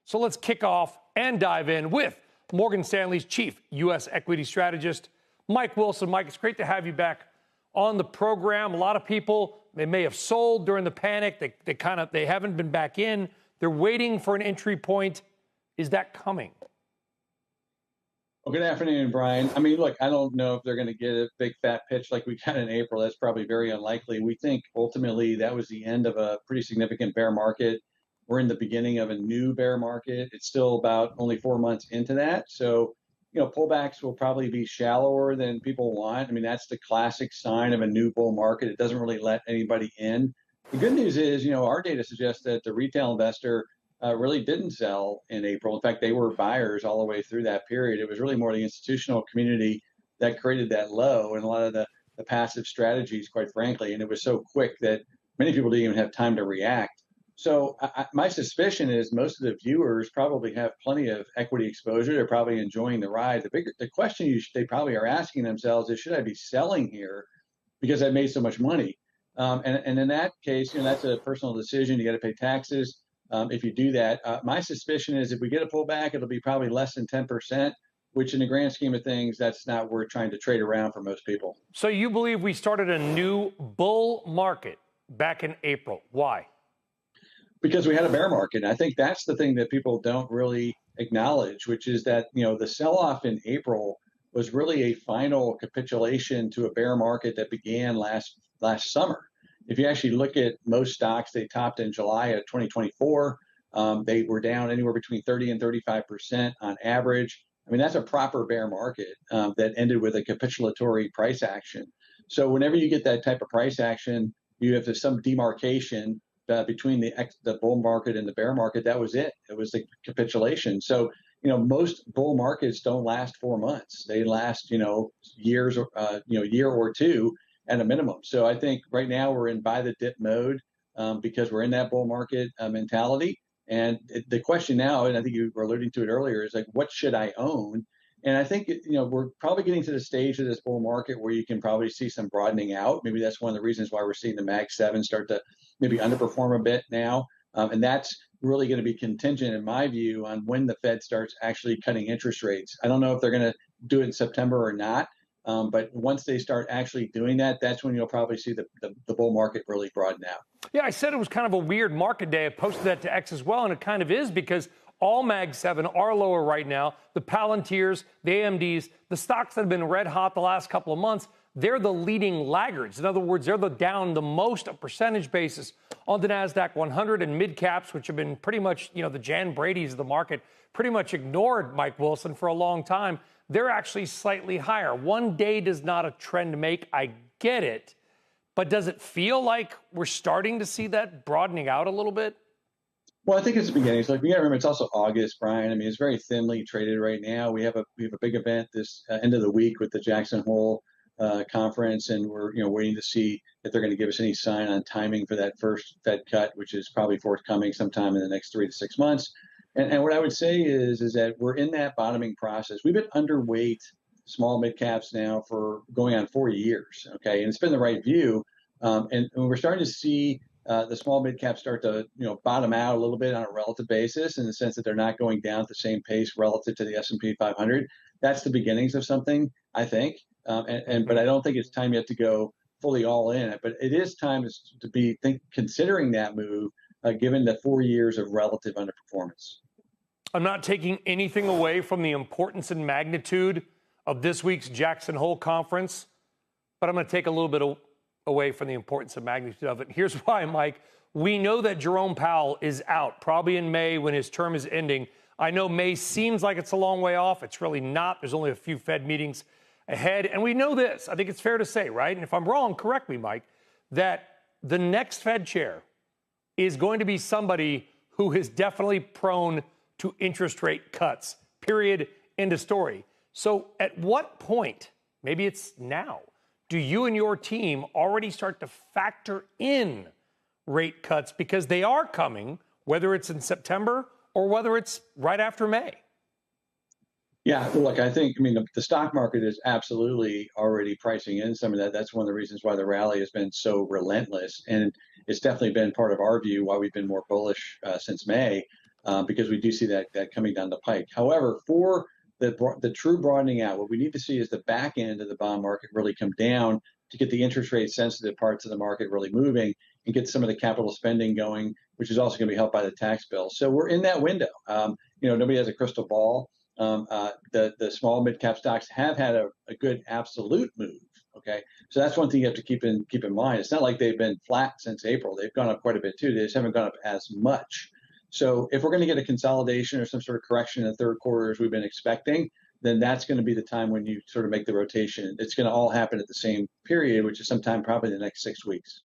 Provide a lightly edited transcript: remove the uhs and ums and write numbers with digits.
So let's kick off and dive in with Morgan Stanley's chief U.S. equity strategist, Mike Wilson. Mike, it's great to have you back on the program. A lot of people, they may have sold during the panic. They haven't been back in. They're waiting for an entry point. Is that coming? Well, good afternoon, Brian. I mean, look, I don't know if they're going to get a big fat pitch like we got in April. That's probably very unlikely. We think ultimately that was the end of a pretty significant bear market. We're in the beginning of a new bear market. It's still about only 4 months into that. So, pullbacks will probably be shallower than people want. I mean, that's the classic sign of a new bull market. It doesn't really let anybody in. The good news is, our data suggests that the retail investor really didn't sell in April. In fact, they were buyers all the way through that period. It was really more the institutional community that created that low and a lot of the passive strategies, quite frankly. And it was so quick that many people didn't even have time to react. So my suspicion is most of the viewers probably have plenty of equity exposure. They're probably enjoying the ride. The question they probably are asking themselves is, should I be selling here because I made so much money? And in that case, that's a personal decision. You got to pay taxes if you do that. My suspicion is if we get a pullback, it'll be probably less than 10%, which in the grand scheme of things, that's not worth trying to trade around for most people. So you believe we started a new bull market back in April. Why? Because we had a bear market. And I think that's the thing that people don't really acknowledge, which is that, the sell-off in April was really a final capitulation to a bear market that began last summer. If you actually look at most stocks, they topped in July of 2024. They were down anywhere between 30 and 35% on average. I mean, that's a proper bear market that ended with a capitulatory price action. So whenever you get that type of price action, you have some demarcation between the bull market and the bear market. That was it. It was the capitulation. So, most bull markets don't last 4 months. They last, years, year or two at a minimum. So I think right now we're in buy the dip mode because we're in that bull market mentality. And the question now, and I think you were alluding to it earlier, is like, what should I own? And I think, we're probably getting to the stage of this bull market where you can probably see some broadening out. Maybe that's one of the reasons why we're seeing the Mag 7 start to maybe underperform a bit now. And that's really going to be contingent, in my view, on when the Fed starts actually cutting interest rates. I don't know if they're going to do it in September or not. But once they start actually doing that, that's when you'll probably see the bull market really broaden out. Yeah, I said it was kind of a weird market day. I posted that to X as well, and it kind of is because all Mag 7 are lower right now. The Palantirs, the AMDs, the stocks that have been red hot the last couple of months, they're the leading laggards. In other words, they're down the most, a percentage basis, on the NASDAQ 100 and mid caps, which have been pretty much, the Jan Brady's of the market, pretty much ignored Mike Wilson for a long time. They're actually slightly higher. One day does not a trend make. I get it. But does it feel like we're starting to see that broadening out a little bit? Well, I think it's the beginning. So, we got to remember it's also August, Brian. I mean, it's very thinly traded right now. We have a big event this end of the week with the Jackson Hole conference, and we're waiting to see if they're going to give us any sign on timing for that first Fed cut, which is probably forthcoming sometime in the next 3 to 6 months. And what I would say is that we're in that bottoming process. We've been underweight small mid caps now for going on 4 years. Okay, and it's been the right view. And we're starting to see the small mid caps start to bottom out a little bit on a relative basis, in the sense that they're not going down at the same pace relative to the S&P 500. That's the beginnings of something, I think. But I don't think it's time yet to go fully all in. But it is time to be considering that move, given the 4 years of relative underperformance. I'm not taking anything away from the importance and magnitude of this week's Jackson Hole conference, but I'm going to take a little bit away from the importance and magnitude of it. Here's why, Mike. We know that Jerome Powell is out, probably in May when his term is ending. I know May seems like it's a long way off. It's really not. There's only a few Fed meetings ahead. And we know this. I think it's fair to say, right? And if I'm wrong, correct me, Mike, that the next Fed chair is going to be somebody who is definitely prone to interest rate cuts, period, end of story. So at what point, maybe it's now, do you and your team already start to factor in rate cuts? Because they are coming, whether it's in September or whether it's right after May. Yeah, look, I mean, the stock market is absolutely already pricing in some of that. That's one of the reasons why the rally has been so relentless. And it's definitely been part of our view why we've been more bullish since May. because we do see that coming down the pike. However, for the true broadening out, what we need to see is the back end of the bond market really come down to get the interest rate sensitive parts of the market really moving and get some of the capital spending going, which is also going to be helped by the tax bill. So we're in that window. Nobody has a crystal ball. The small mid cap stocks have had a good absolute move. Okay, so that's one thing you have to keep in mind. It's not like they've been flat since April. They've gone up quite a bit too. They just haven't gone up as much. So if we're going to get a consolidation or some sort of correction in the third quarter as we've been expecting, then that's going to be the time when you sort of make the rotation. It's going to all happen at the same period, which is sometime probably the next 6 weeks.